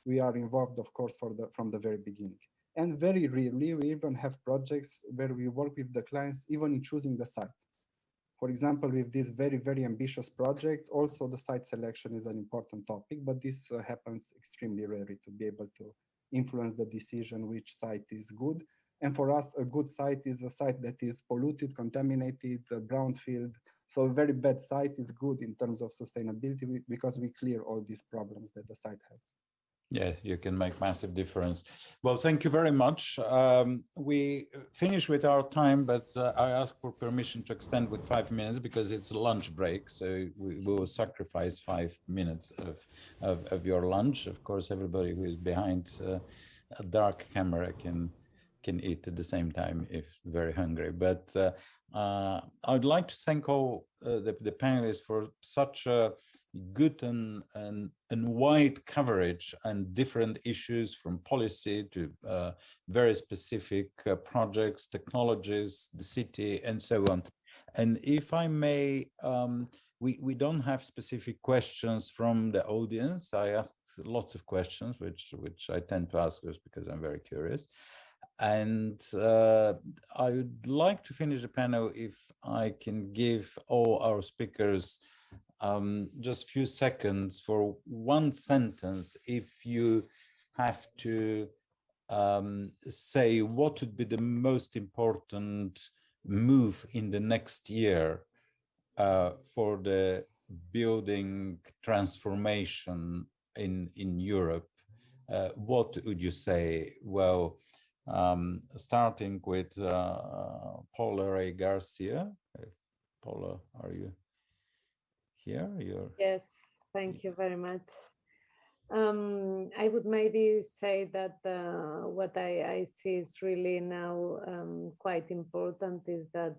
we are involved, of course, from the very beginning. And very rarely, we even have projects where we work with the clients even in choosing the site. For example, with this very, very ambitious project, also the site selection is an important topic, but this happens extremely rarely to be able to influence the decision which site is good. And for us, a good site is a site that is polluted, contaminated, brownfield. So a very bad site is good in terms of sustainability because we clear all these problems that the site has.
Yeah, you can make massive difference. Well, thank you very much. We finish with our time, but I ask for permission to extend with 5 minutes because it's a lunch break. So we will sacrifice 5 minutes of your lunch. Of course, everybody who is behind a dark camera can eat at the same time if very hungry. But I'd like to thank all the panelists for such a good and wide coverage and different issues, from policy to very specific projects, technologies, the city, and so on. And if I may, we don't have specific questions from the audience. I asked lots of questions, which I tend to ask just because I'm very curious. And I would like to finish the panel if I can give all our speakers just a few seconds for one sentence. If you have to say what would be the most important move in the next year for the building transformation in Europe, what would you say? Well, starting with Paula Ray Garcia. Paula, are you here?
Yes, thank you very much. I would maybe say that what I see is really now quite important is that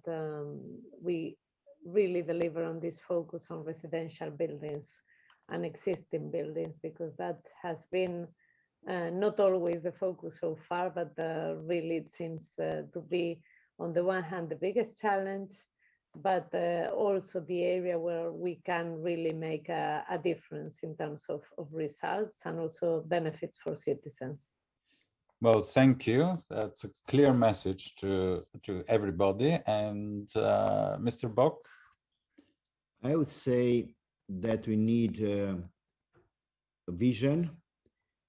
we really deliver on this focus on residential buildings and existing buildings, because that has been not always the focus so far, but really it seems to be, on the one hand, the biggest challenge, but also the area where we can really make a difference in terms of results and also benefits for citizens.
Well, thank you. That's a clear message to everybody. And Mr. Bock?
I would say that we need a vision,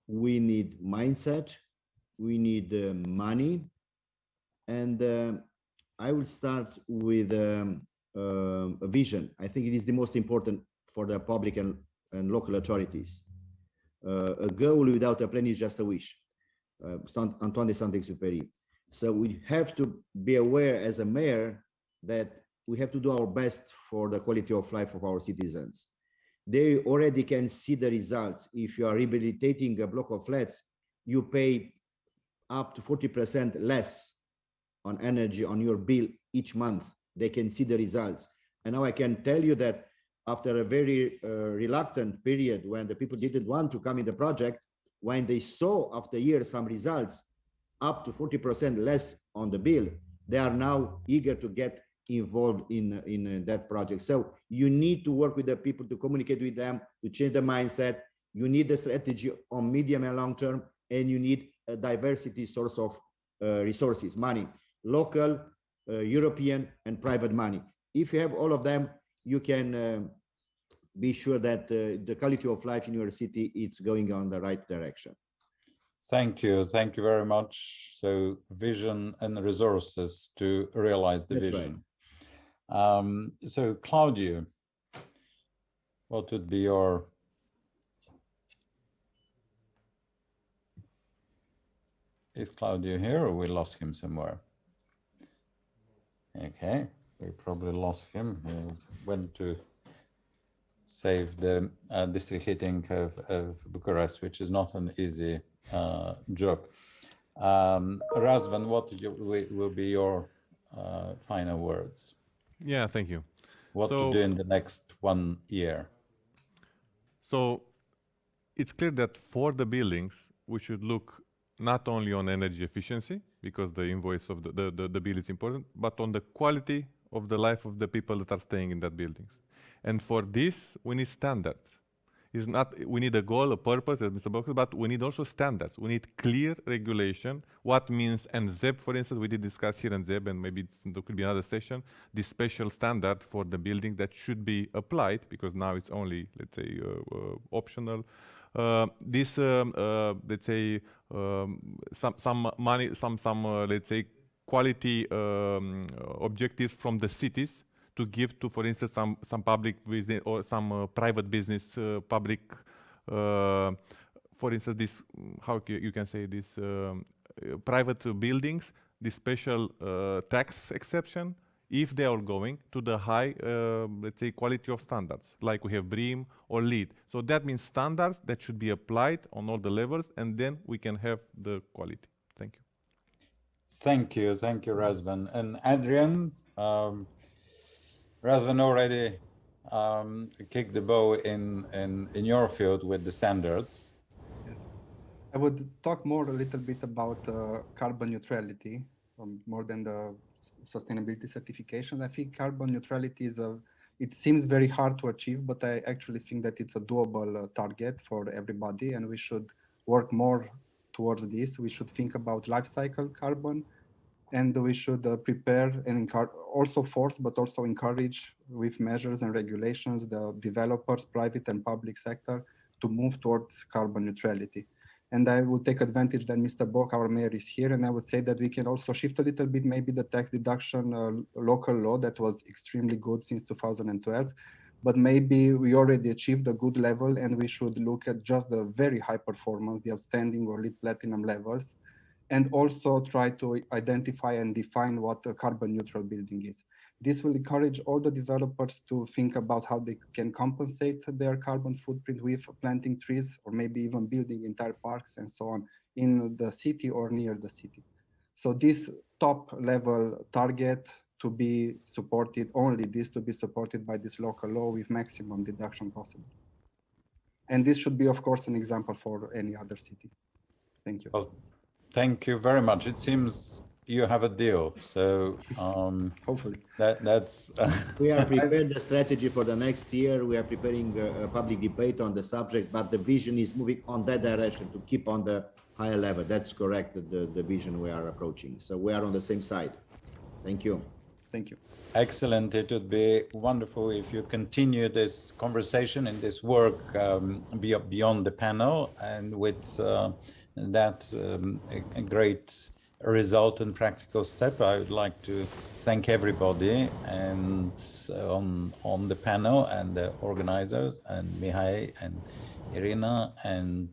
we need mindset, we need money, and I will start with a vision. I think it is the most important for the public and local authorities. A goal without a plan is just a wish. Antoine de Saint-Exupéry. So we have to be aware as a mayor that we have to do our best for the quality of life of our citizens. They already can see the results. If you are rehabilitating a block of flats, you pay up to 40% less on energy on your bill each month. They can see the results. And now I can tell you that after a very reluctant period when the people didn't want to come in the project, when they saw after years some results, up to 40% less on the bill, they are now eager to get involved in that project. So you need to work with the people, to communicate with them, to change the mindset. You need a strategy on medium and long term, and you need a diversity source of resources, money, local, European, and private money. If you have all of them, you can be sure that the quality of life in your city is going on the right direction.
Thank you very much. So vision and resources to realize the
That's
vision. Right. So Claudio, what would be your... Is Claudio here or we lost him somewhere? Okay, we probably lost him. He went to save the district heating of Bucharest, which is not an easy job. Razvan, what will be your final words?
Yeah, thank you.
What to do in the next 1 year?
So it's clear that for the buildings, we should look not only on energy efficiency, because the invoice of the bill is important, but on the quality of the life of the people that are staying in that buildings. And for this, we need standards. It's not, we need a goal, a purpose, as Mr. Box, but we need also standards. We need clear regulation. What means NZEB, for instance, we did discuss here NZEB, and maybe there could be another session, this special standard for the building that should be applied, because now it's only, let's say, optional. This, let's say, some money, let's say, quality objectives from the cities to give to, for instance, some public business or some private business, public, for instance, this, how you can say this, private buildings, this special tax exception, if they are going to the high, let's say, quality of standards, like we have BREEAM or LEED. So that means standards that should be applied on all the levels, and then we can have the quality. Thank you.
Thank you, Razvan. And Adrian, Razvan already kicked the ball in your field with the standards.
Yes, I would talk a little bit about carbon neutrality, more than the sustainability certification. I think carbon neutrality is it seems very hard to achieve, but I actually think that it's a doable target for everybody, and we should work more towards this. We should think about life cycle carbon, and we should prepare and also force, but also encourage with measures and regulations, the developers, private and public sector, to move towards carbon neutrality. And I will take advantage that Mr. Bock, our mayor, is here, and I would say that we can also shift a little bit, maybe the tax deduction local law that was extremely good since 2012, but maybe we already achieved a good level, and we should look at just the very high performance, the outstanding or LEED Platinum levels, and also try to identify and define what a carbon neutral building is. This will encourage all the developers to think about how they can compensate their carbon footprint with planting trees, or maybe even building entire parks and so on in the city or near the city. So this top level target to be supported, only this to be supported by this local law with maximum deduction possible. And this should be, of course, an example for any other city. Thank you.
Well, thank you very much. It seems you have a deal, so
hopefully
that's
we are preparing the strategy for the next year. We are preparing a public debate on the subject, but the vision is moving on that direction to keep on the higher level. That's correct, the vision we are approaching. So we are on the same side. Thank you.
Thank you.
Excellent. It would be wonderful if you continue this conversation and this work beyond the panel, and with that a great result and practical step. I would like to thank everybody and on the panel and the organizers and Mihai and Irina, and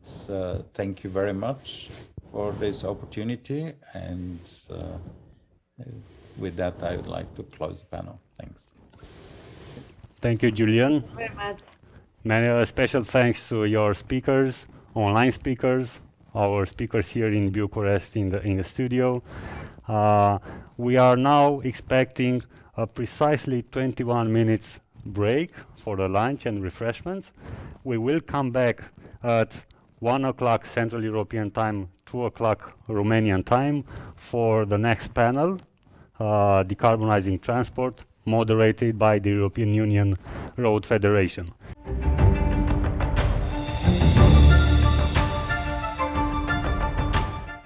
thank you very much for this opportunity. And with that, I would like to close the panel. Thanks.
Thank you, Julian.
Thank you very much.
Many special thanks to your speakers, online speakers, our speakers here in Bucharest in the studio. We are now expecting a precisely 21 minutes break for the lunch and refreshments. We will come back at 1 o'clock Central European time, 2 o'clock Romanian time for the next panel, decarbonizing transport, moderated by the European Union Road Federation.